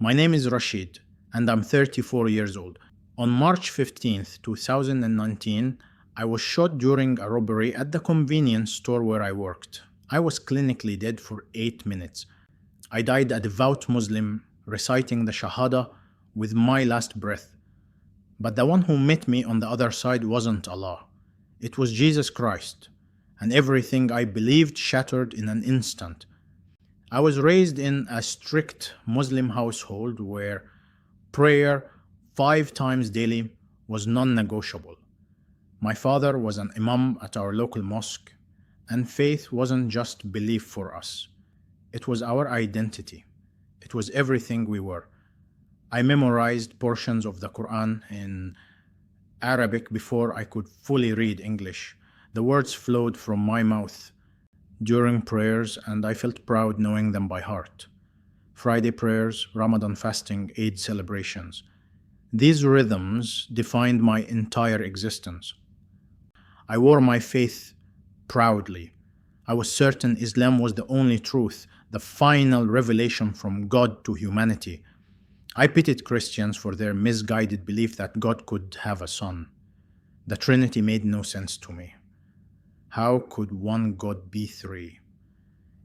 My name is Rashid, and I'm 34 years old. On March 15th, 2019, I was shot during a robbery at the convenience store where I worked. I was clinically dead for 8 minutes. I died a devout Muslim, reciting the Shahada with my last breath. But the one who met me on the other side wasn't Allah. It was Jesus Christ, and everything I believed shattered in an instant. I was raised in a strict Muslim household where prayer 5 times daily was non-negotiable. My father was an imam at our local mosque, and faith wasn't just belief for us. It was our identity. It was everything we were. I memorized portions of the Quran in Arabic before I could fully read English. The words flowed from my mouth during prayers, and I felt proud knowing them by heart. Friday prayers, Ramadan fasting, Eid celebrations. These rhythms defined my entire existence. I wore my faith proudly. I was certain Islam was the only truth, the final revelation from God to humanity. I pitied Christians for their misguided belief that God could have a son. The Trinity made no sense to me. How could one God be three?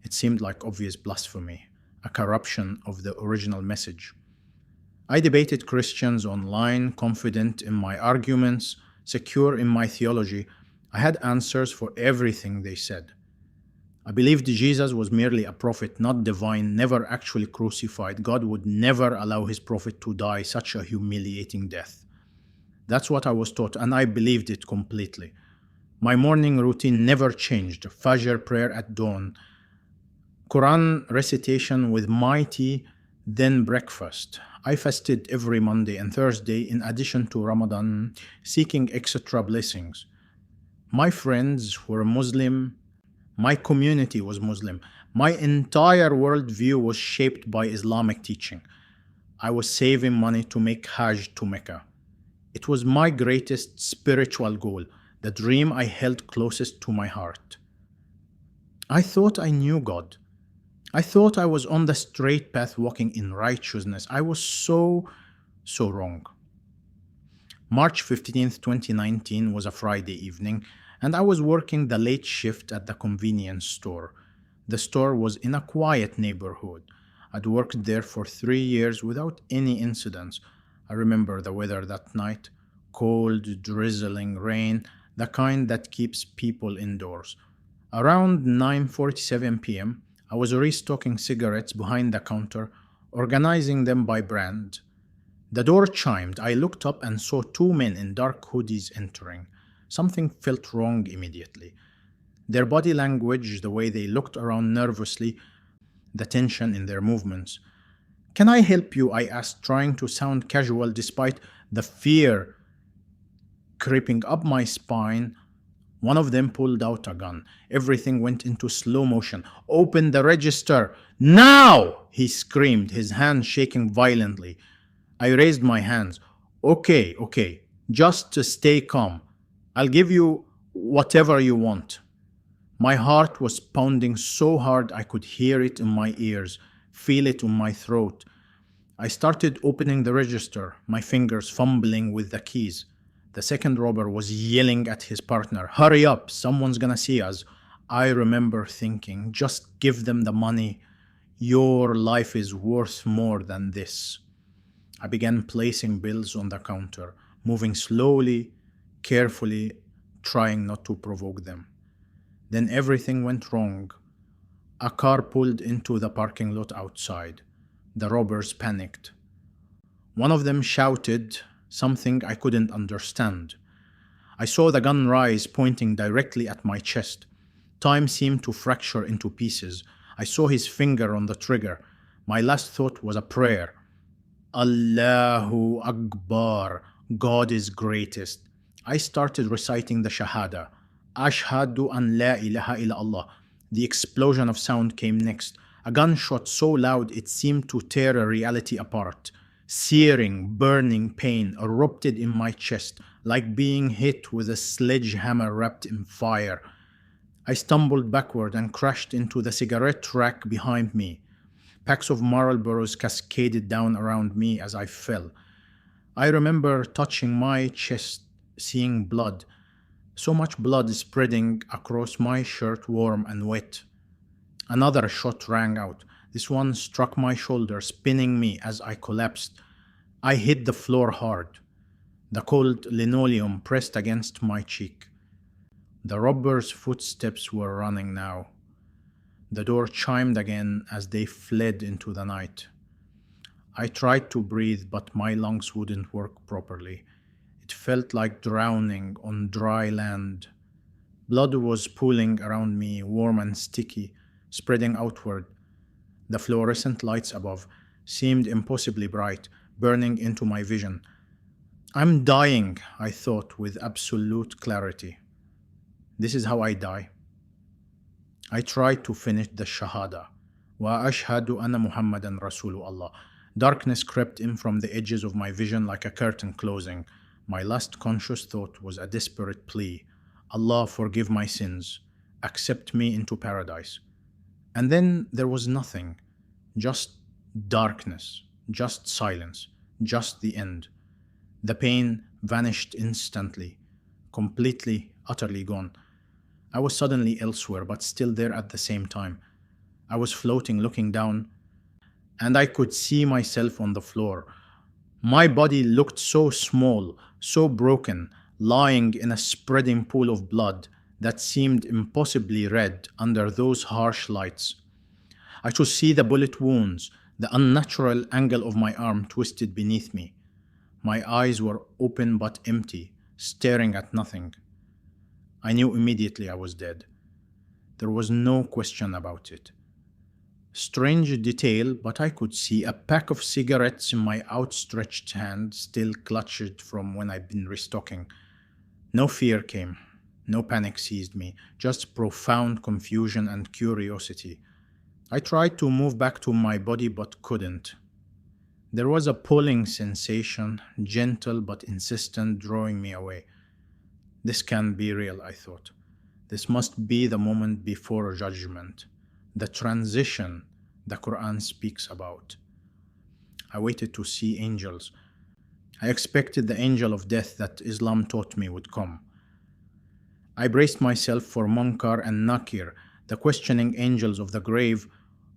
It seemed like obvious blasphemy, a corruption of the original message. I debated Christians online, confident in my arguments, secure in my theology. I had answers for everything they said. I believed Jesus was merely a prophet, not divine, never actually crucified. God would never allow his prophet to die such a humiliating death. That's what I was taught, and I believed it completely. My morning routine never changed. Fajr prayer at dawn, Quran recitation with my tea, then breakfast. I fasted every Monday and Thursday in addition to Ramadan, seeking extra blessings. My friends were Muslim. My community was Muslim. My entire worldview was shaped by Islamic teaching. I was saving money to make Hajj to Mecca. It was my greatest spiritual goal, the dream I held closest to my heart. I thought I knew God. I thought I was on the straight path walking in righteousness. I was so wrong. March 15th, 2019 was a Friday evening, and I was working the late shift at the convenience store. The store was in a quiet neighborhood. I'd worked there for 3 years without any incidents. I remember the weather that night, cold, drizzling rain, the kind that keeps people indoors. Around 9:47 p.m., I was restocking cigarettes behind the counter, organizing them by brand. The door chimed. I looked up and saw 2 men in dark hoodies entering. Something felt wrong immediately. Their body language, the way they looked around nervously, the tension in their movements. "Can I help you?" I asked, trying to sound casual despite the fear creeping up my spine. One of them pulled out a gun. Everything went into slow motion. "Open the register! Now!" he screamed, his hands shaking violently. I raised my hands. Okay, just to stay calm. I'll give you whatever you want." My heart was pounding so hard I could hear it in my ears, feel it in my throat. I started opening the register, my fingers fumbling with the keys. The second robber was yelling at his partner, "Hurry up, someone's gonna see us." I remember thinking, just give them the money. Your life is worth more than this. I began placing bills on the counter, moving slowly, carefully, trying not to provoke them. Then everything went wrong. A car pulled into the parking lot outside. The robbers panicked. One of them shouted something I couldn't understand. I saw the gun rise, pointing directly at my chest. Time seemed to fracture into pieces. I saw his finger on the trigger. My last thought was a prayer. Allahu Akbar, God is greatest. I started reciting the Shahada. Ashhadu an la ilaha illallah. The explosion of sound came next. A gunshot so loud it seemed to tear a reality apart. Searing, burning pain erupted in my chest, like being hit with a sledgehammer wrapped in fire. I stumbled backward and crashed into the cigarette rack behind me. Packs of Marlboros cascaded down around me as I fell. I remember touching my chest, seeing blood. So much blood spreading across my shirt, warm and wet. Another shot rang out. This one struck my shoulder, spinning me as I collapsed. I hit the floor hard. The cold linoleum pressed against my cheek. The robbers' footsteps were running now. The door chimed again as they fled into the night. I tried to breathe, but my lungs wouldn't work properly. It felt like drowning on dry land. Blood was pooling around me, warm and sticky, spreading outward. The fluorescent lights above seemed impossibly bright, burning into my vision. I'm dying, I thought with absolute clarity. This is how I die. I tried to finish the Shahada. Wa ashhadu anna Muhammadan Rasulullah. Darkness crept in from the edges of my vision like a curtain closing. My last conscious thought was a desperate plea. Allah, forgive my sins. Accept me into paradise. And then there was nothing. Just darkness. Just silence. Just the end. The pain vanished instantly. Completely, utterly gone. I was suddenly elsewhere, but still there at the same time. I was floating, looking down, and I could see myself on the floor. My body looked so small, so broken, lying in a spreading pool of blood that seemed impossibly red under those harsh lights. I could see the bullet wounds, the unnatural angle of my arm twisted beneath me. My eyes were open but empty, staring at nothing. I knew immediately I was dead. There was no question about it. Strange detail, but I could see a pack of cigarettes in my outstretched hand, still clutched from when I'd been restocking. No fear came. No panic seized me, just profound confusion and curiosity. I tried to move back to my body but couldn't. There was a pulling sensation, gentle but insistent, drawing me away. This can't be real, I thought. This must be the moment before judgment, the transition the Quran speaks about. I waited to see angels. I expected the angel of death that Islam taught me would come. I braced myself for Munkar and Nakir, the questioning angels of the grave,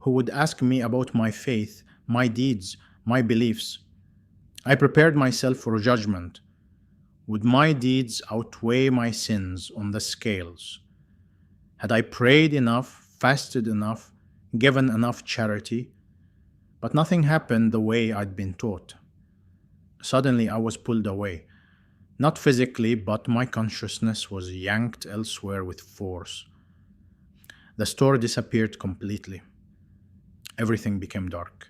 who would ask me about my faith, my deeds, my beliefs. I prepared myself for judgment. Would my deeds outweigh my sins on the scales? Had I prayed enough, fasted enough, given enough charity? But nothing happened the way I'd been taught. Suddenly I was pulled away. Not physically, but my consciousness was yanked elsewhere with force. The store disappeared completely. Everything became dark.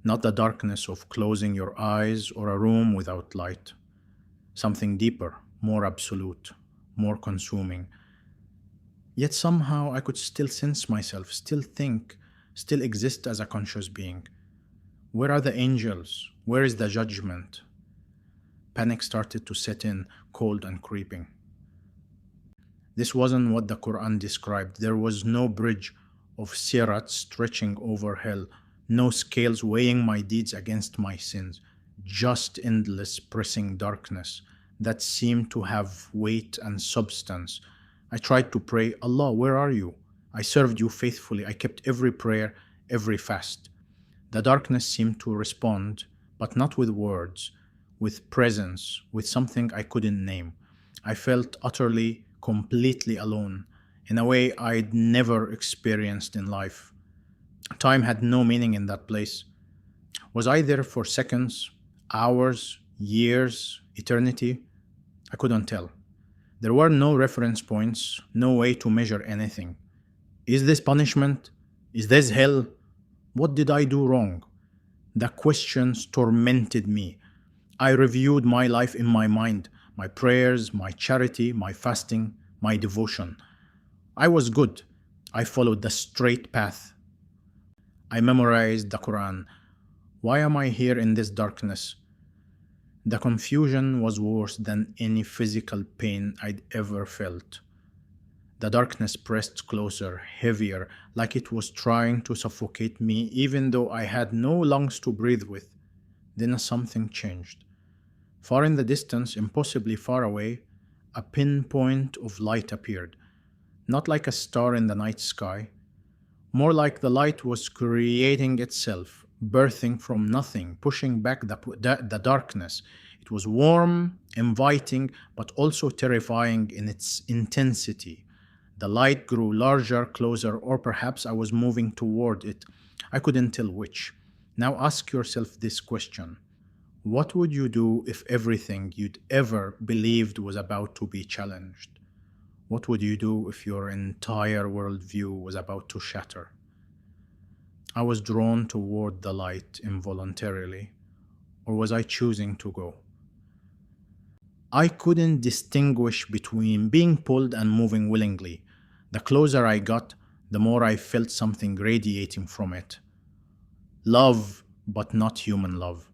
Not the darkness of closing your eyes or a room without light. Something deeper, more absolute, more consuming. Yet somehow I could still sense myself, still think, still exist as a conscious being. Where are the angels? Where is the judgment? Panic started to set in, cold and creeping. This wasn't what the Quran described. There was no bridge of sirat stretching over hell, no scales weighing my deeds against my sins, just endless pressing darkness that seemed to have weight and substance. I tried to pray, Allah, where are you? I served you faithfully. I kept every prayer, every fast. The darkness seemed to respond, but not with words, with presence, with something I couldn't name. I felt utterly, completely alone, in a way I'd never experienced in life. Time had no meaning in that place. Was I there for seconds, hours, years, eternity? I couldn't tell. There were no reference points, no way to measure anything. Is this punishment? Is this hell? What did I do wrong? The questions tormented me. I reviewed my life in my mind, my prayers, my charity, my fasting, my devotion. I was good. I followed the straight path. I memorized the Quran. Why am I here in this darkness? The confusion was worse than any physical pain I'd ever felt. The darkness pressed closer, heavier, like it was trying to suffocate me, even though I had no lungs to breathe with. Then something changed. Far in the distance, impossibly far away, a pinpoint of light appeared, not like a star in the night sky, more like the light was creating itself, birthing from nothing, pushing back the darkness. It was warm, inviting, but also terrifying in its intensity. The light grew larger, closer, or perhaps I was moving toward it. I couldn't tell which. Now ask yourself this question. What would you do if everything you'd ever believed was about to be challenged? What would you do if your entire worldview was about to shatter? I was drawn toward the light involuntarily, or was I choosing to go? I couldn't distinguish between being pulled and moving willingly. The closer I got, the more I felt something radiating from it. Love, but not human love.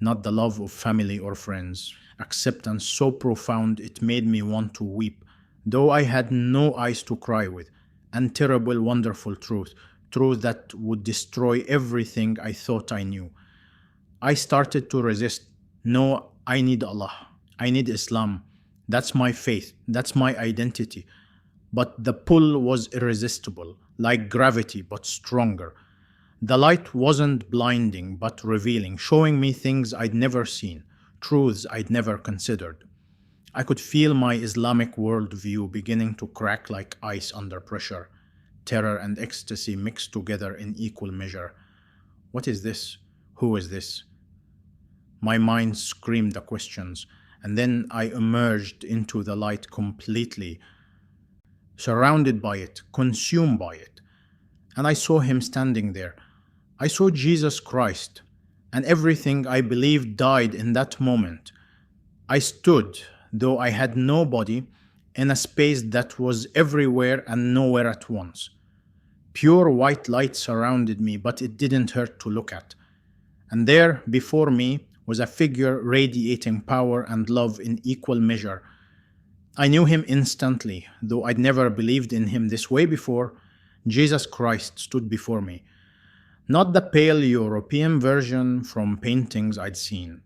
Not the love of family or friends. Acceptance so profound it made me want to weep, though I had no eyes to cry with. And terrible, wonderful truth that would destroy everything I thought I knew. I started to resist. No, I need Allah. I need Islam. That's my faith. That's my identity. But the pull was irresistible, like gravity, but stronger. The light wasn't blinding, but revealing, showing me things I'd never seen, truths I'd never considered. I could feel my Islamic worldview beginning to crack like ice under pressure. Terror and ecstasy mixed together in equal measure. What is this? Who is this? My mind screamed the questions, and then I emerged into the light completely, surrounded by it, consumed by it. And I saw him standing there. I saw Jesus Christ, and everything I believed died in that moment. I stood, though I had no body, in a space that was everywhere and nowhere at once. Pure white light surrounded me, but it didn't hurt to look at. And there, before me, was a figure radiating power and love in equal measure. I knew him instantly, though I'd never believed in him this way before. Jesus Christ stood before me. Not the pale European version from paintings I'd seen.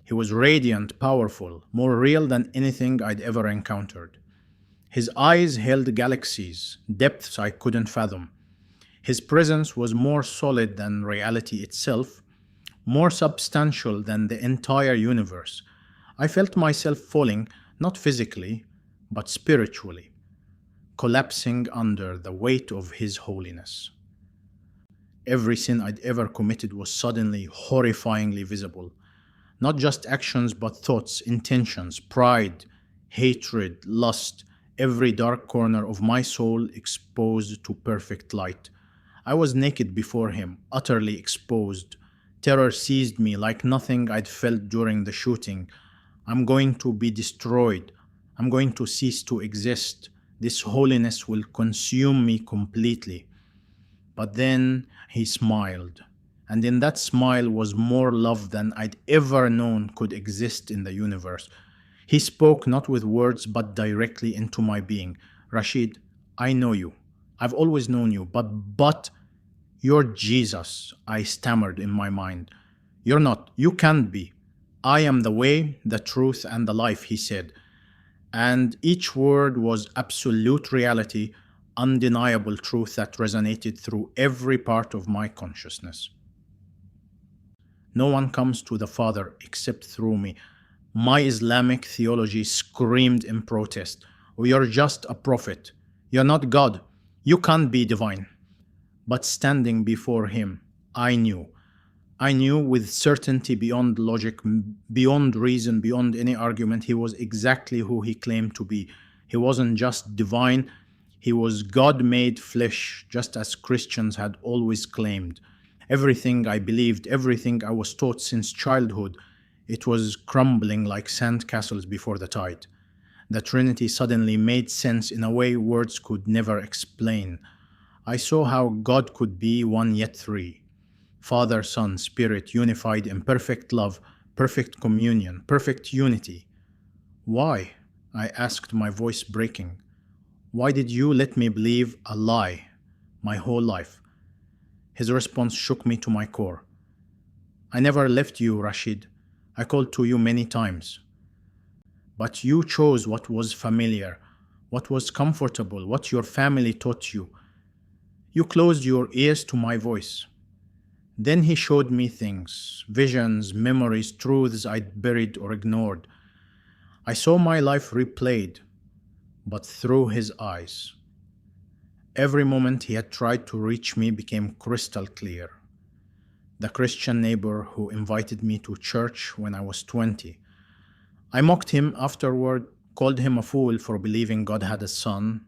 He was radiant, powerful, more real than anything I'd ever encountered. His eyes held galaxies, depths I couldn't fathom. His presence was more solid than reality itself, more substantial than the entire universe. I felt myself falling, not physically, but spiritually, collapsing under the weight of his holiness. Every sin I'd ever committed was suddenly horrifyingly visible. Not just actions, but thoughts, intentions, pride, hatred, lust, every dark corner of my soul exposed to perfect light. I was naked before him, utterly exposed. Terror seized me like nothing I'd felt during the shooting. I'm going to be destroyed. I'm going to cease to exist. This holiness will consume me completely. But then he smiled, and in that smile was more love than I'd ever known could exist in the universe. He spoke not with words but directly into my being. Rashid, I know you. I've always known you, but you're Jesus, I stammered in my mind. You're not. You can't be. I am the way, the truth, and the life, he said. And each word was absolute reality, undeniable truth that resonated through every part of my consciousness. No one comes to the Father except through me. My Islamic theology screamed in protest. Oh, you're just a prophet. You're not God. You can't be divine. But standing before him, I knew with certainty beyond logic, beyond reason, beyond any argument, he was exactly who he claimed to be. He wasn't just divine, he was God made flesh, just as Christians had always claimed. Everything I believed, everything I was taught since childhood, it was crumbling like sand castles before the tide. The Trinity suddenly made sense in a way words could never explain. I saw how God could be one yet three. Father, Son, Spirit, unified in perfect love, perfect communion, perfect unity. Why? I asked, my voice breaking. Why did you let me believe a lie my whole life? His response shook me to my core. I never left you, Rashid. I called to you many times. But you chose what was familiar, what was comfortable, what your family taught you. You closed your ears to my voice. Then he showed me things, visions, memories, truths I'd buried or ignored. I saw my life replayed, but through his eyes. Every moment he had tried to reach me became crystal clear. The Christian neighbor who invited me to church when I was 20. I mocked him afterward, called him a fool for believing God had a son.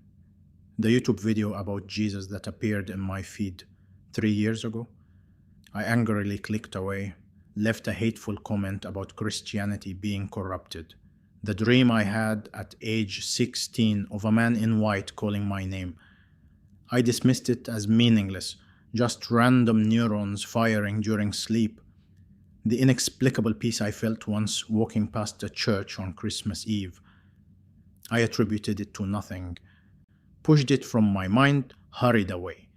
The YouTube video about Jesus that appeared in my feed 3 years ago. I angrily clicked away, left a hateful comment about Christianity being corrupted. The dream I had at age 16 of a man in white calling my name. I dismissed it as meaningless, just random neurons firing during sleep. The inexplicable peace I felt once walking past the church on Christmas Eve. I attributed it to nothing, pushed it from my mind, hurried away.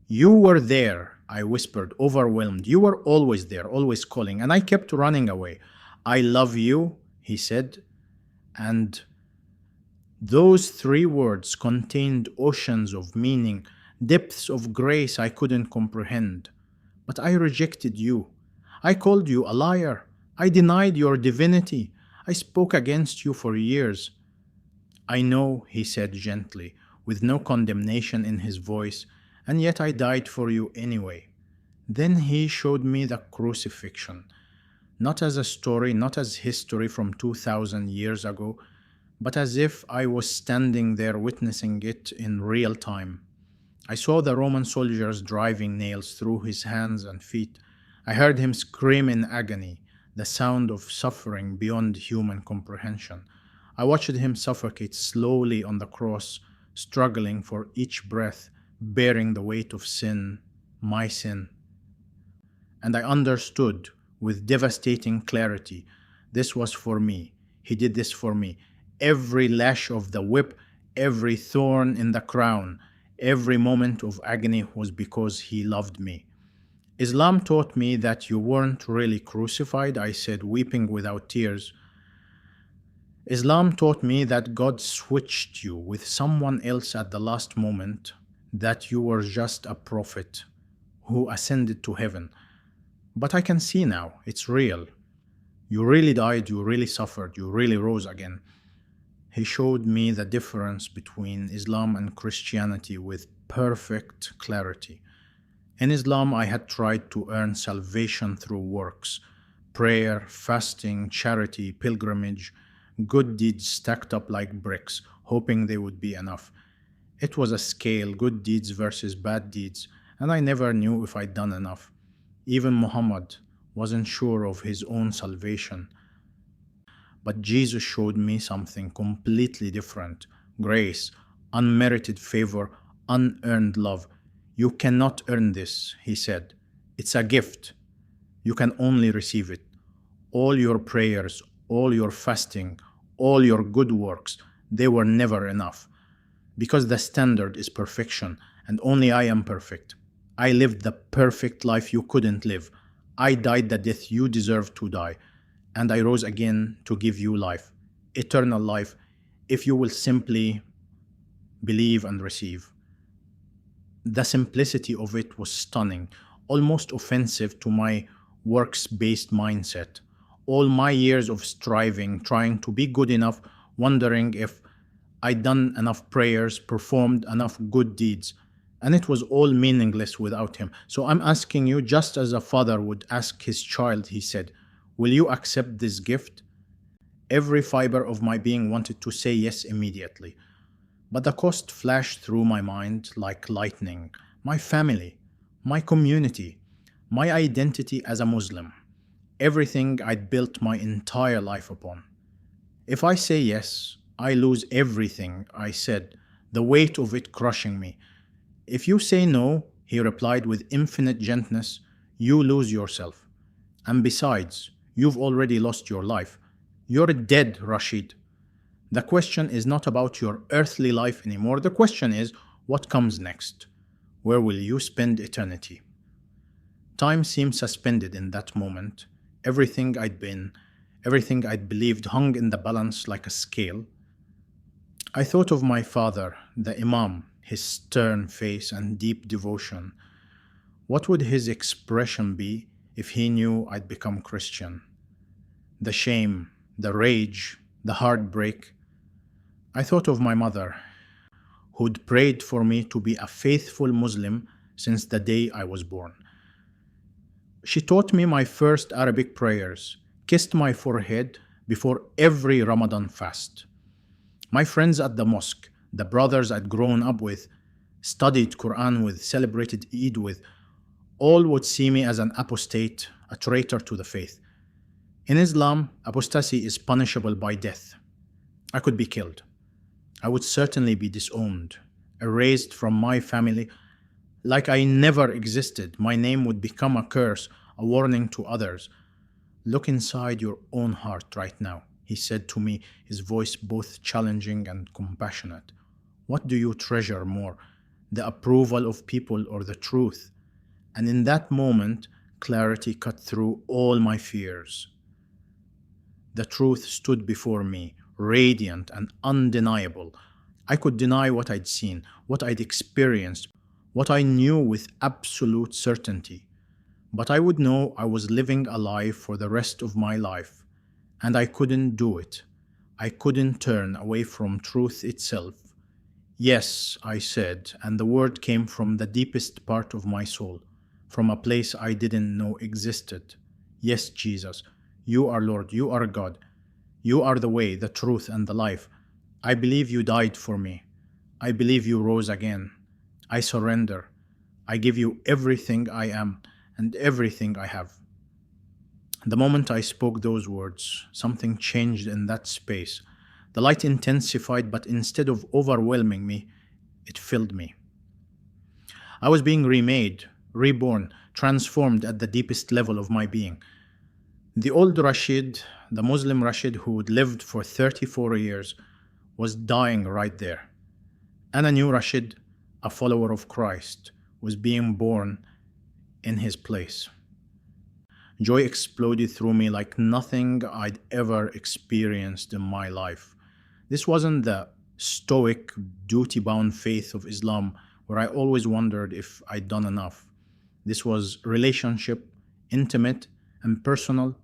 You were there, I whispered, overwhelmed. You were always there, always calling, and I kept running away. I love you, he said, and those 3 words contained oceans of meaning, depths of grace I couldn't comprehend. But I rejected you. I called you a liar. I denied your divinity. I spoke against you for years. I know, he said gently, with no condemnation in his voice, and yet I died for you anyway. Then he showed me the crucifixion, not as a story, not as history from 2,000 years ago, but as if I was standing there witnessing it in real time. I saw the Roman soldiers driving nails through his hands and feet. I heard him scream in agony, the sound of suffering beyond human comprehension. I watched him suffocate slowly on the cross, struggling for each breath, bearing the weight of sin, my sin. And I understood with devastating clarity, this was for me. He did this for me. Every lash of the whip, every thorn in the crown, every moment of agony was because he loved me. Islam taught me that you weren't really crucified, I said, weeping without tears. Islam taught me that God switched you with someone else at the last moment, that you were just a prophet who ascended to heaven. But I can see now, it's real. You really died, you really suffered, you really rose again. He showed me the difference between Islam and Christianity with perfect clarity. In Islam, I had tried to earn salvation through works, prayer, fasting, charity, pilgrimage, good deeds stacked up like bricks, hoping they would be enough. It was a scale, good deeds versus bad deeds, and I never knew if I'd done enough. Even Muhammad wasn't sure of his own salvation. But Jesus showed me something completely different. Grace, unmerited favor, unearned love. You cannot earn this, he said. It's a gift. You can only receive it. All your prayers, all your fasting, all your good works, they were never enough. Because the standard is perfection, and only I am perfect. I lived the perfect life you couldn't live. I died the death you deserved to die. And I rose again to give you life, eternal life, if you will simply believe and receive. The simplicity of it was stunning, almost offensive to my works-based mindset. All my years of striving, trying to be good enough, wondering if I'd done enough prayers, performed enough good deeds, and it was all meaningless without him. So I'm asking you, just as a father would ask his child, he said, will you accept this gift? Every fiber of my being wanted to say yes immediately. But the cost flashed through my mind like lightning. My family, my community, my identity as a Muslim, everything I'd built my entire life upon. If I say yes, I lose everything, I said, the weight of it crushing me. If you say no, he replied with infinite gentleness, you lose yourself. And besides, you've already lost your life. You're dead, Rashid. The question is not about your earthly life anymore. The question is, what comes next? Where will you spend eternity? Time seemed suspended in that moment. Everything I'd believed hung in the balance like a scale. I thought of my father, the Imam, his stern face and deep devotion. What would his expression be if he knew I'd become Christian? The shame, the rage, the heartbreak. I thought of my mother, who'd prayed for me to be a faithful Muslim since the day I was born. She taught me my first Arabic prayers, kissed my forehead before every Ramadan fast. My friends at the mosque, the brothers I'd grown up with, studied Quran with, celebrated Eid with, all would see me as an apostate, a traitor to the faith. In Islam, apostasy is punishable by death. I could be killed. I would certainly be disowned, erased from my family, like I never existed. My name would become a curse, a warning to others. Look inside your own heart right now, he said to me, his voice both challenging and compassionate. What do you treasure more, the approval of people or the truth? And in that moment, clarity cut through all my fears. The truth stood before me, radiant and undeniable. I could deny what I'd seen, what I'd experienced, what I knew with absolute certainty. But I would know I was living a lie for the rest of my life, and I couldn't do it. I couldn't turn away from truth itself. Yes, I said, and the word came from the deepest part of my soul, from a place I didn't know existed. Yes, Jesus, you are Lord, you are God. You are the way, the truth, and the life. I believe you died for me. I believe you rose again. I surrender. I give you everything I am and everything I have. The moment I spoke those words, something changed in that space. The light intensified, but instead of overwhelming me, it filled me. I was being remade, reborn, transformed at the deepest level of my being. The old Rashid, the Muslim Rashid who had lived for 34 years, was dying right there. And a new Rashid, a follower of Christ, was being born in his place. Joy exploded through me like nothing I'd ever experienced in my life. This wasn't the stoic, duty-bound faith of Islam where I always wondered if I'd done enough. This was relationship, intimate and personal.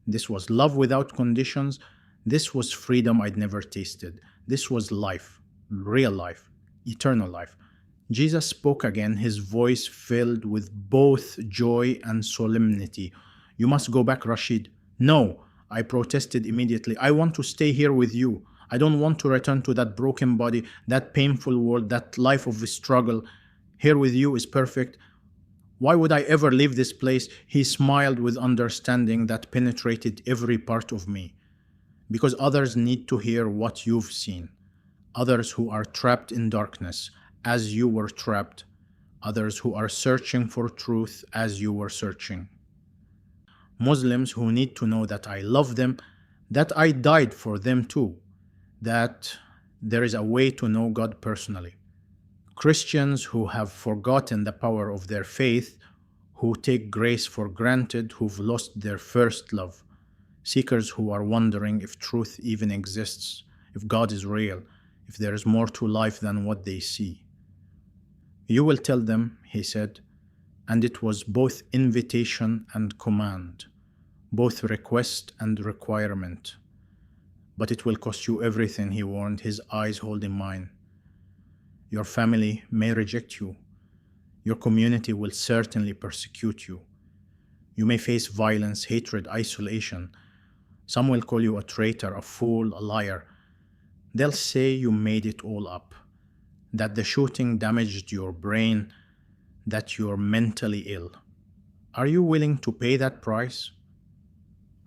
This was love without conditions. This was freedom I'd never tasted. This was life, real life, eternal life. Jesus spoke again, his voice filled with both joy and solemnity. You must go back, Rashid. No, I protested immediately. I want to stay here with you. I don't want to return to that broken body, that painful world, that life of struggle. Here with you is perfect. Why would I ever leave this place? He smiled with understanding that penetrated every part of me. Because others need to hear what you've seen. Others who are trapped in darkness, as you were trapped. Others who are searching for truth as you were searching. Muslims who need to know that I love them, that I died for them too, that there is a way to know God personally. Christians who have forgotten the power of their faith, who take grace for granted, who've lost their first love. Seekers who are wondering if truth even exists, if God is real, if there is more to life than what they see. You will tell them, he said, and it was both invitation and command, both request and requirement. But it will cost you everything, he warned, his eyes holding mine. Your family may reject you. Your community will certainly persecute you. You may face violence, hatred, isolation. Some will call you a traitor, a fool, a liar. They'll say you made it all up, that the shooting damaged your brain, that you're mentally ill. Are you willing to pay that price?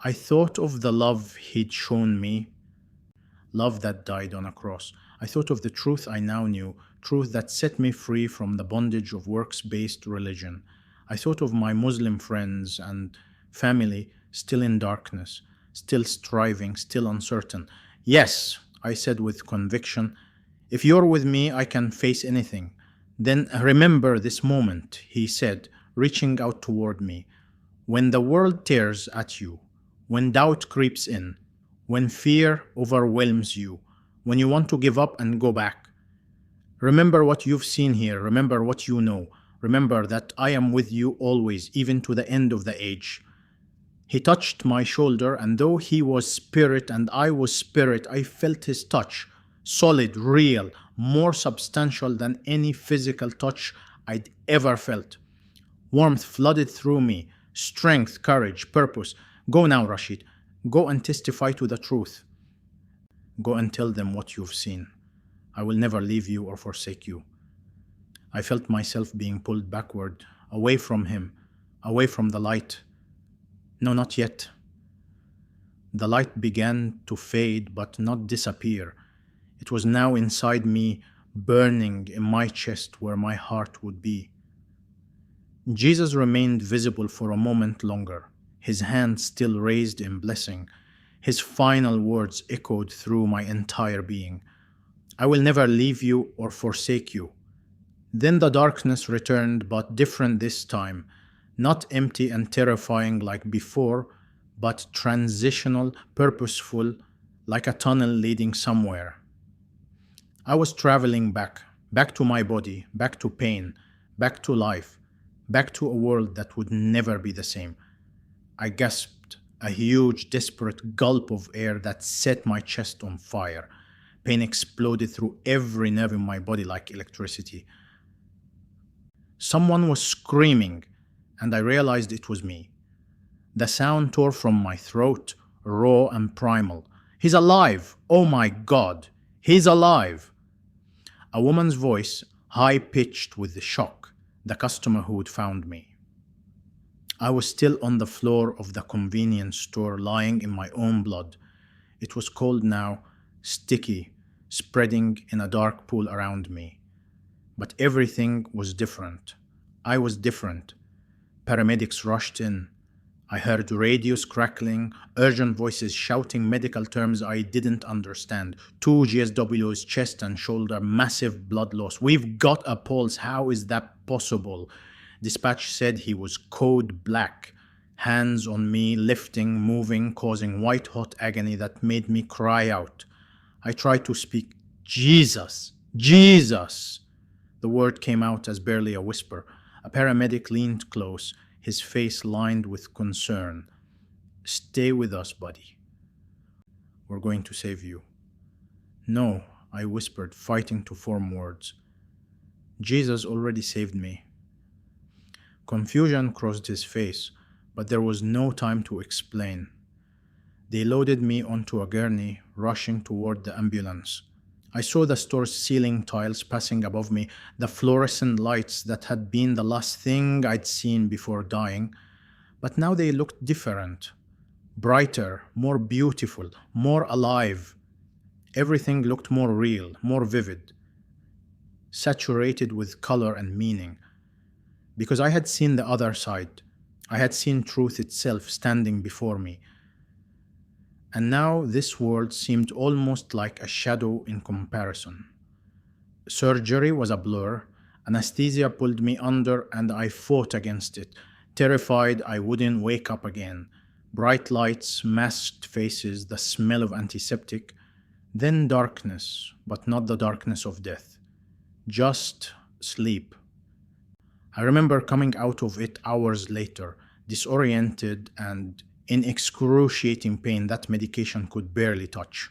I thought of the love he'd shown me, love that died on a cross. I thought of the truth I now knew, truth that set me free from the bondage of works-based religion. I thought of my Muslim friends and family still in darkness, still striving, still uncertain. Yes, I said with conviction. If you're with me, I can face anything. Then remember this moment, he said, reaching out toward me. When the world tears at you, when doubt creeps in, when fear overwhelms you, when you want to give up and go back, remember what you've seen here, remember what you know, remember that I am with you always, even to the end of the age. He touched my shoulder, and though he was spirit and I was spirit, I felt his touch, solid, real, more substantial than any physical touch I'd ever felt. Warmth flooded through me, strength, courage, purpose. Go now, Rashid. Go and testify to the truth. Go and tell them what you've seen. I will never leave you or forsake you. I felt myself being pulled backward, away from him, away from the light. No, not yet. The light began to fade but not disappear. It was now inside me, burning in my chest where my heart would be. Jesus remained visible for a moment longer, his hand still raised in blessing. His final words echoed through my entire being. I will never leave you or forsake you. Then the darkness returned, but different this time. Not empty and terrifying like before, but transitional, purposeful, like a tunnel leading somewhere. I was traveling back to my body, back to pain, back to life, back to a world that would never be the same. I gasped, a huge, desperate gulp of air that set my chest on fire. Pain exploded through every nerve in my body like electricity. Someone was screaming, and I realized it was me. The sound tore from my throat, raw and primal. He's alive! Oh my God! He's alive! A woman's voice, high-pitched with the shock, the customer who had found me. I was still on the floor of the convenience store, lying in my own blood. It was cold now, sticky, spreading in a dark pool around me. But everything was different. I was different. Paramedics rushed in. I heard radios crackling, urgent voices shouting medical terms I didn't understand. 2 GSWs, chest and shoulder, massive blood loss. We've got a pulse. How is that possible? Dispatch said he was code black. Hands on me, lifting, moving, causing white-hot agony that made me cry out. I tried to speak. Jesus! Jesus! The word came out as barely a whisper. A paramedic leaned close, his face lined with concern. Stay with us, buddy. We're going to save you. No, I whispered, fighting to form words. Jesus already saved me. Confusion crossed his face, but there was no time to explain. They loaded me onto a gurney, rushing toward the ambulance. I saw the store's ceiling tiles passing above me, the fluorescent lights that had been the last thing I'd seen before dying. But now they looked different. Brighter, more beautiful, more alive. Everything looked more real, more vivid, saturated with color and meaning. Because I had seen the other side. I had seen truth itself standing before me. And now this world seemed almost like a shadow in comparison. Surgery was a blur. Anesthesia pulled me under and I fought against it, terrified I wouldn't wake up again. Bright lights, masked faces, the smell of antiseptic. Then darkness, but not the darkness of death. Just sleep. I remember coming out of it hours later, disoriented and in excruciating pain that medication could barely touch.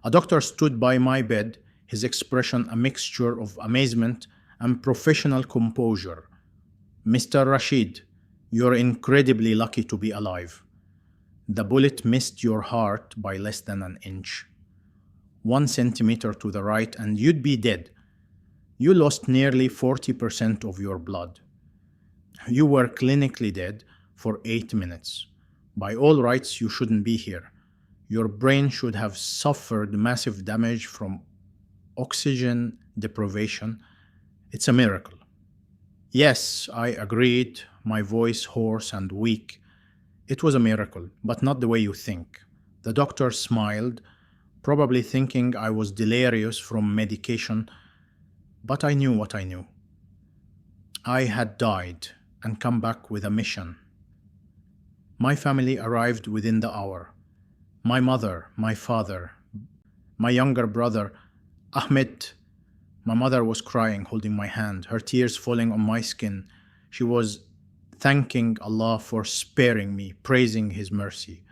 A doctor stood by my bed, his expression a mixture of amazement and professional composure. Mr. Rashid, you're incredibly lucky to be alive. The bullet missed your heart by less than an inch. 1 centimeter to the right and you'd be dead. You lost nearly 40% of your blood. You were clinically dead for 8 minutes. By all rights, you shouldn't be here. Your brain should have suffered massive damage from oxygen deprivation. It's a miracle. Yes, I agreed, my voice hoarse and weak. It was a miracle, but not the way you think. The doctor smiled, probably thinking I was delirious from medication, but I knew what I knew. I had died and come back with a mission. My family arrived within the hour. My mother, my father, my younger brother, Ahmed. My mother was crying, holding my hand, her tears falling on my skin. She was thanking Allah for sparing me, praising His mercy.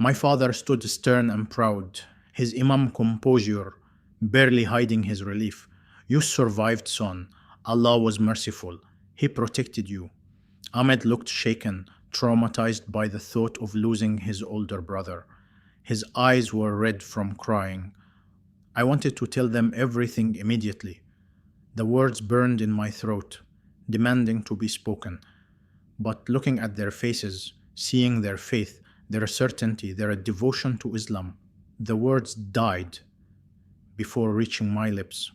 My father stood stern and proud, his Imam composure barely hiding his relief. You survived, son. Allah was merciful. He protected you. Ahmed looked shaken, traumatized by the thought of losing his older brother. His eyes were red from crying. I wanted to tell them everything immediately. The words burned in my throat, demanding to be spoken. But looking at their faces, seeing their faith, their certainty, their devotion to Islam, the words died before reaching my lips.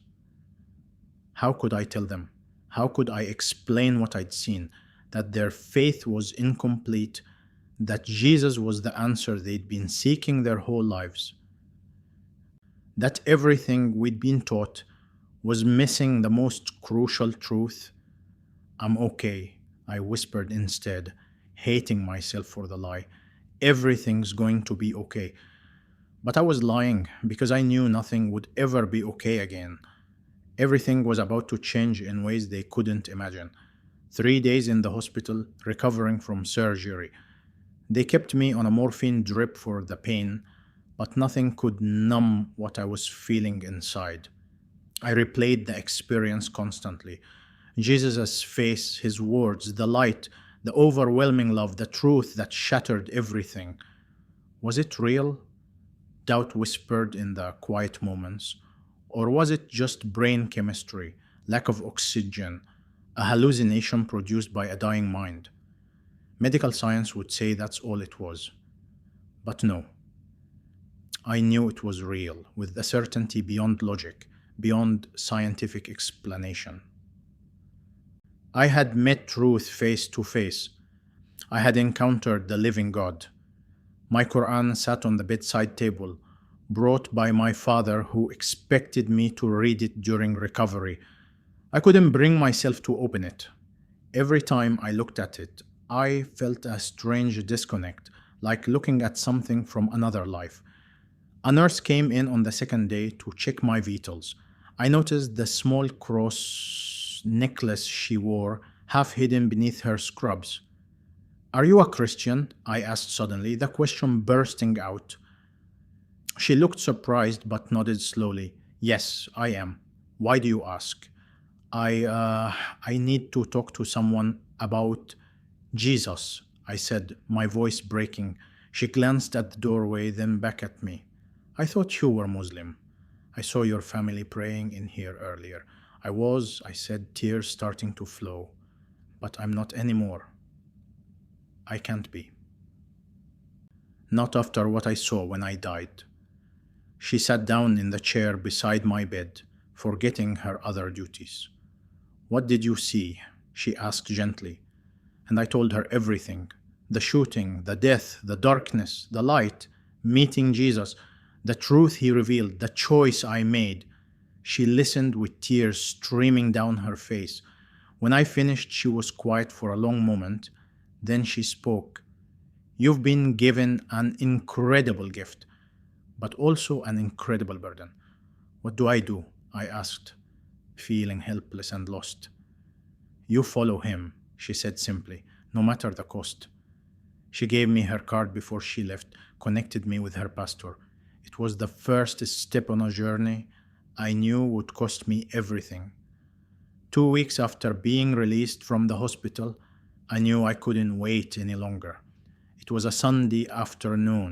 How could I tell them? How could I explain what I'd seen? That their faith was incomplete, that Jesus was the answer they'd been seeking their whole lives, that everything we'd been taught was missing the most crucial truth. I'm okay, I whispered instead, hating myself for the lie. Everything's going to be okay. But I was lying because I knew nothing would ever be okay again. Everything was about to change in ways they couldn't imagine. 3 days in the hospital, recovering from surgery. They kept me on a morphine drip for the pain, but nothing could numb what I was feeling inside. I replayed the experience constantly. Jesus' face, his words, the light, the overwhelming love, the truth that shattered everything. Was it real? Doubt whispered in the quiet moments. Or was it just brain chemistry, lack of oxygen, a hallucination produced by a dying mind? Medical science would say that's all it was. But no. I knew it was real, with a certainty beyond logic, beyond scientific explanation. I had met truth face to face. I had encountered the living God. My Quran sat on the bedside table, brought by my father who expected me to read it during recovery. I couldn't bring myself to open it. Every time I looked at it, I felt a strange disconnect, like looking at something from another life. A nurse came in on the second day to check my vitals. I noticed the small cross necklace she wore, half hidden beneath her scrubs. "Are you a Christian?" I asked suddenly, the question bursting out. She looked surprised but nodded slowly. "Yes, I am. Why do you ask?" I need to talk to someone about Jesus," I said, my voice breaking. She glanced at the doorway, then back at me. "I thought you were Muslim. I saw your family praying in here earlier." I said, tears starting to flow. "But I'm not anymore. I can't be. Not after what I saw when I died." She sat down in the chair beside my bed, forgetting her other duties. "What did you see?" she asked gently. And I told her everything. The shooting, the death, the darkness, the light, meeting Jesus, the truth he revealed, the choice I made. She listened with tears streaming down her face. When I finished, she was quiet for a long moment. Then she spoke. "You've been given an incredible gift, but also an incredible burden." "What do I do?" I asked, feeling helpless and lost. "You follow him," she said simply, "no matter the cost." She gave me her card before she left, connected me with her pastor. It was the first step on a journey I knew would cost me everything. 2 weeks after being released from the hospital, I knew I couldn't wait any longer. It was a Sunday afternoon,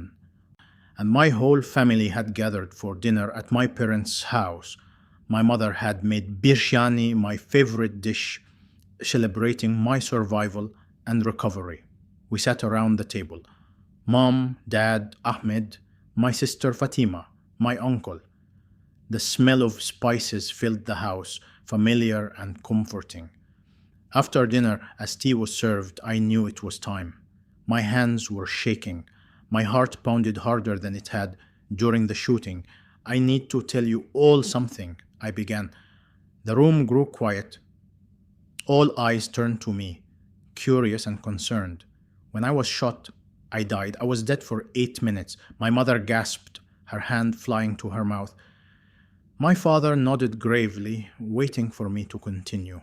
and my whole family had gathered for dinner at my parents' house. My mother had made biryani, my favorite dish, celebrating my survival and recovery. We sat around the table. Mom, Dad, Ahmed, my sister Fatima, my uncle. The smell of spices filled the house, familiar and comforting. After dinner, as tea was served, I knew it was time. My hands were shaking. My heart pounded harder than it had during the shooting. I need to tell you all something, I began. The room grew quiet. All eyes turned to me, curious and concerned. When I was shot, I died. I was dead for 8 minutes. My mother gasped, her hand flying to her mouth. My father nodded gravely, waiting for me to continue.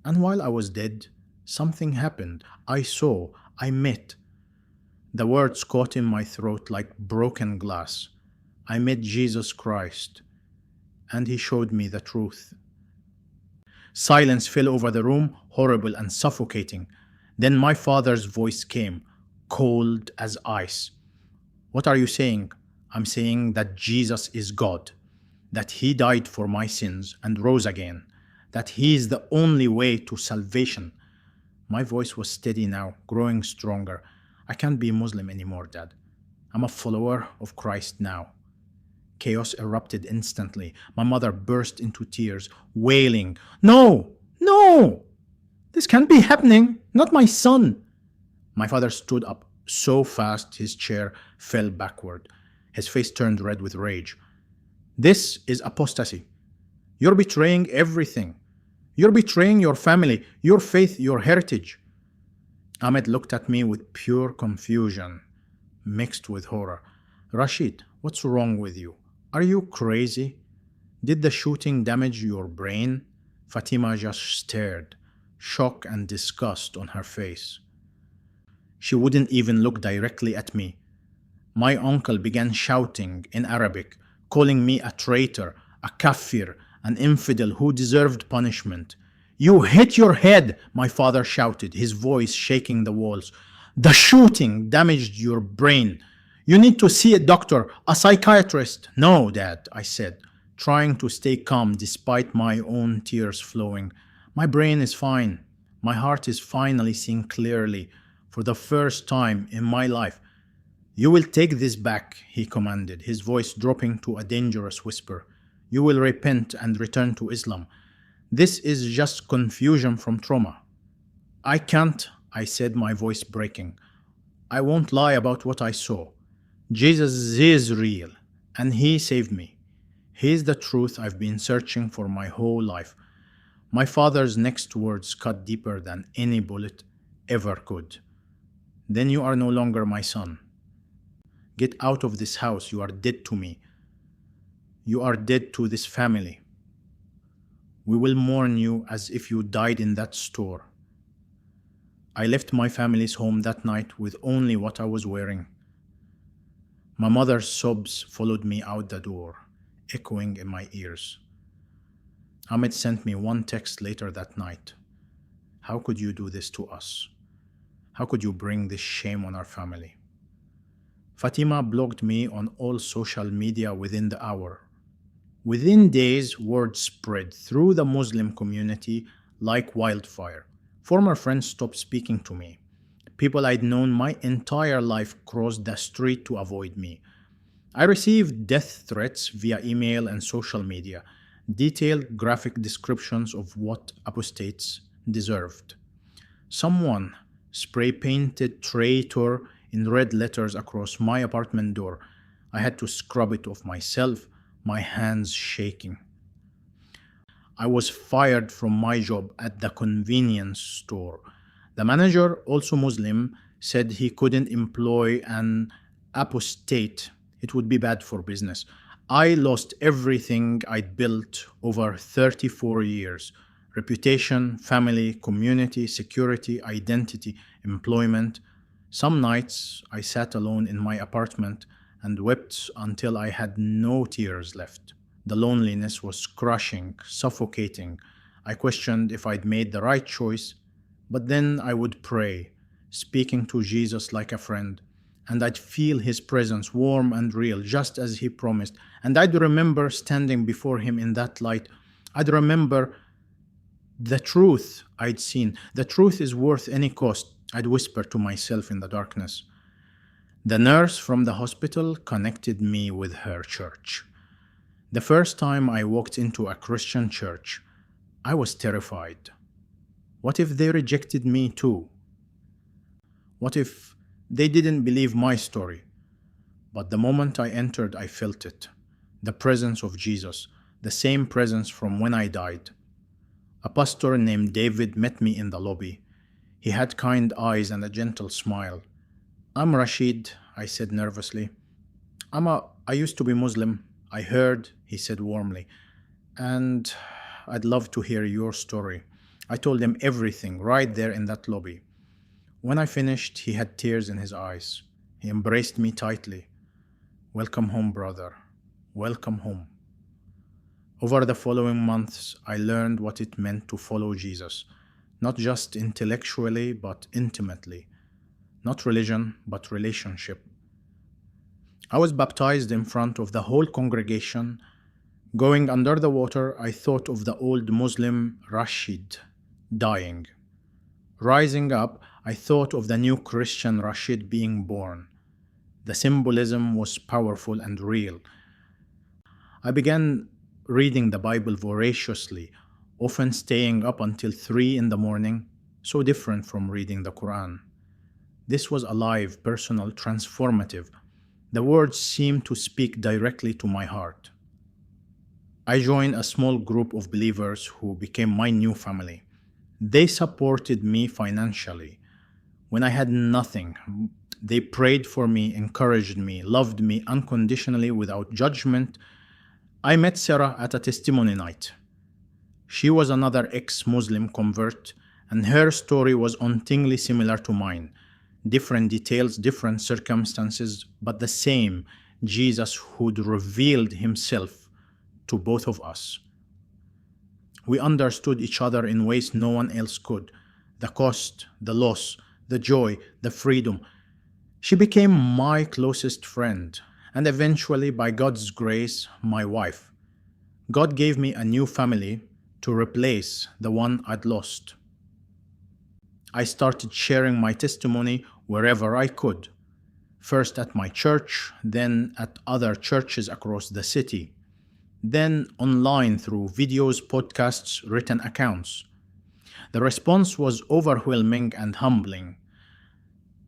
And while I was dead, something happened. I saw, I met. The words caught in my throat like broken glass. I met Jesus Christ, and he showed me the truth. Silence fell over the room, horrible and suffocating. Then my father's voice came, cold as ice. What are you saying? I'm saying that Jesus is God, that he died for my sins and rose again, that he is the only way to salvation. My voice was steady now, growing stronger. I can't be Muslim anymore, Dad. I'm a follower of Christ now. Chaos erupted instantly. My mother burst into tears, wailing, "No! No! This can't be happening! Not my son!" My father stood up so fast his chair fell backward. His face turned red with rage. "This is apostasy. You're betraying everything. You're betraying your family, your faith, your heritage." Ahmed looked at me with pure confusion, mixed with horror. "Rashid, what's wrong with you? Are you crazy? Did the shooting damage your brain?" Fatima just stared, shock and disgust on her face. She wouldn't even look directly at me. My uncle began shouting in Arabic, calling me a traitor, a kafir, an infidel who deserved punishment. "You hit your head," my father shouted, his voice shaking the walls. "The shooting damaged your brain. You need to see a doctor, a psychiatrist." "No, Dad," I said, trying to stay calm despite my own tears flowing. "My brain is fine. My heart is finally seeing clearly for the first time in my life." "You will take this back," he commanded, his voice dropping to a dangerous whisper. "You will repent and return to Islam. This is just confusion from trauma." "I can't," I said, my voice breaking. "I won't lie about what I saw. Jesus is real, and he saved me. He is the truth I've been searching for my whole life." My father's next words cut deeper than any bullet ever could. "Then you are no longer my son. Get out of this house. You are dead to me. You are dead to this family. We will mourn you as if you died in that store." I left my family's home that night with only what I was wearing. My mother's sobs followed me out the door, echoing in my ears. Ahmed sent me one text later that night. "How could you do this to us? How could you bring this shame on our family?" Fatima blocked me on all social media within the hour. Within days, word spread through the Muslim community like wildfire. Former friends stopped speaking to me. People I'd known my entire life crossed the street to avoid me. I received death threats via email and social media, detailed graphic descriptions of what apostates deserved. Someone spray-painted traitor in red letters across my apartment door. I had to scrub it off myself, my hands shaking. I was fired from my job at the convenience store. The manager, also Muslim, said he couldn't employ an apostate. It would be bad for business. I lost everything I'd built over 34 years. Reputation, family, community, security, identity, employment. Some nights I sat alone in my apartment and wept until I had no tears left. The loneliness was crushing, suffocating. I questioned if I'd made the right choice, but then I would pray, speaking to Jesus like a friend, and I'd feel his presence warm and real, just as he promised. And I'd remember standing before him in that light. I'd remember the truth I'd seen. "The truth is worth any cost," I'd whisper to myself in the darkness. The nurse from the hospital connected me with her church. The first time I walked into a Christian church, I was terrified. What if they rejected me too? What if they didn't believe my story? But the moment I entered, I felt it. The presence of Jesus, the same presence from when I died. A pastor named David met me in the lobby. He had kind eyes and a gentle smile. "I'm Rashid," I said nervously. I used to be Muslim. I heard," he said warmly, "and I'd love to hear your story." I told him everything right there in that lobby. When I finished, he had tears in his eyes. He embraced me tightly. "Welcome home, brother. Welcome home." Over the following months, I learned what it meant to follow Jesus, not just intellectually, but intimately. Not religion, but relationship. I was baptized in front of the whole congregation. Going under the water, I thought of the old Muslim Rashid dying. Rising up, I thought of the new Christian Rashid being born. The symbolism was powerful and real. I began reading the Bible voraciously, often staying up until 3 in the morning, so different from reading the Quran. This was alive, personal, transformative. The words seemed to speak directly to my heart. I joined a small group of believers who became my new family. They supported me financially. When I had nothing, they prayed for me, encouraged me, loved me unconditionally without judgment. I met Sarah at a testimony night. She was another ex-Muslim convert, and her story was hauntingly similar to mine. Different details, different circumstances, but the same Jesus who'd revealed himself to both of us. We understood each other in ways no one else could. The cost, the loss, the joy, the freedom. She became my closest friend, and eventually, by God's grace, my wife. God gave me a new family to replace the one I'd lost. I started sharing my testimony wherever I could. First at my church, then at other churches across the city, then online through videos, podcasts, written accounts. The response was overwhelming and humbling.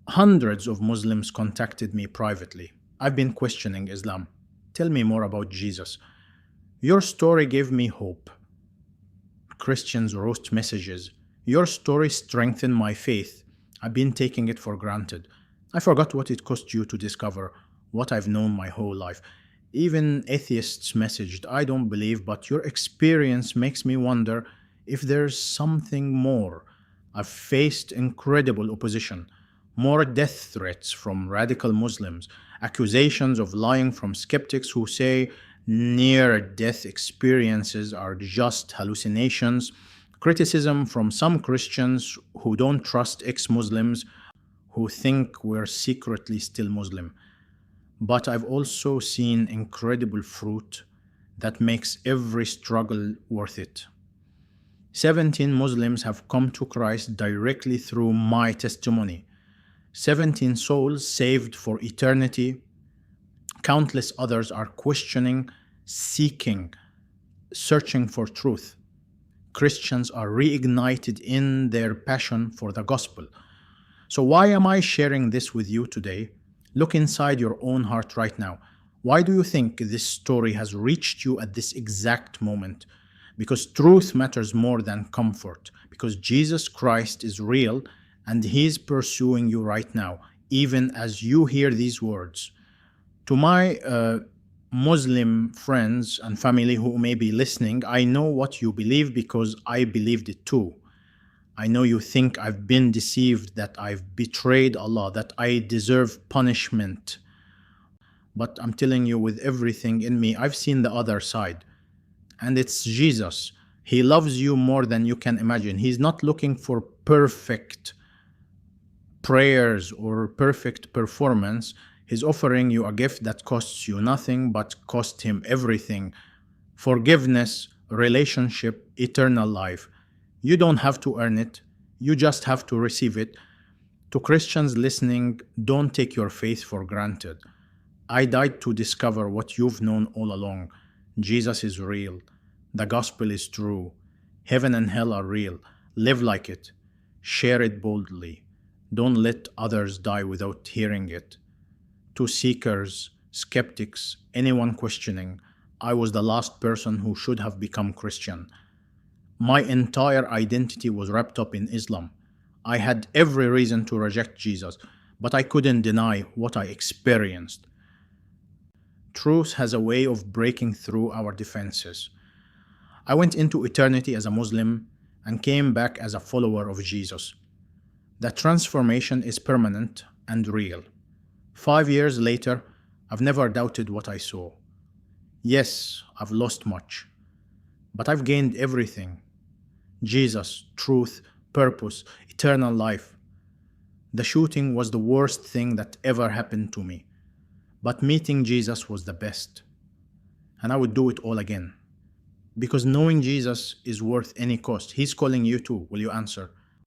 Hundreds of Muslims contacted me privately. "I've been questioning Islam. Tell me more about Jesus. Your story gave me hope." Christians wrote messages. "Your story strengthened my faith. I've been taking it for granted. I forgot what it cost you to discover what I've known my whole life." Even atheists messaged, "I don't believe, but your experience makes me wonder if there's something more." I've faced incredible opposition, more death threats from radical Muslims, accusations of lying from skeptics who say near-death experiences are just hallucinations, criticism from some Christians who don't trust ex-Muslims, who think we're secretly still Muslim. But I've also seen incredible fruit that makes every struggle worth it. 17 Muslims have come to Christ directly through my testimony. 17 souls saved for eternity. Countless others are questioning, seeking, searching for truth. Christians are reignited in their passion for the gospel. So why am I sharing this with you today? Look inside your own heart right now. Why do you think this story has reached you at this exact moment? Because truth matters more than comfort. Because Jesus Christ is real and He's pursuing you right now, even as you hear these words. To my Muslim friends and family who may be listening, I know what you believe because I believed it too. I know you think I've been deceived, that I've betrayed Allah, that I deserve punishment. But I'm telling you, with everything in me, I've seen the other side. And it's Jesus. He loves you more than you can imagine. He's not looking for perfect prayers or perfect performance. He's offering you a gift that costs you nothing but cost Him everything. Forgiveness, relationship, eternal life. You don't have to earn it. You just have to receive it. To Christians listening, don't take your faith for granted. I died to discover what you've known all along. Jesus is real. The gospel is true. Heaven and hell are real. Live like it. Share it boldly. Don't let others die without hearing it. To seekers, skeptics, anyone questioning. I was the last person who should have become Christian. My entire identity was wrapped up in Islam. I had every reason to reject Jesus, but I couldn't deny what I experienced. Truth has a way of breaking through our defenses. I went into eternity as a Muslim and came back as a follower of Jesus. The transformation is permanent and real. 5 years later, I've never doubted what I saw. Yes, I've lost much, but I've gained everything: Jesus, truth, purpose, eternal life. The shooting was the worst thing that ever happened to me, but meeting Jesus was the best. And I would do it all again. Because knowing Jesus is worth any cost. He's calling you too. Will you answer?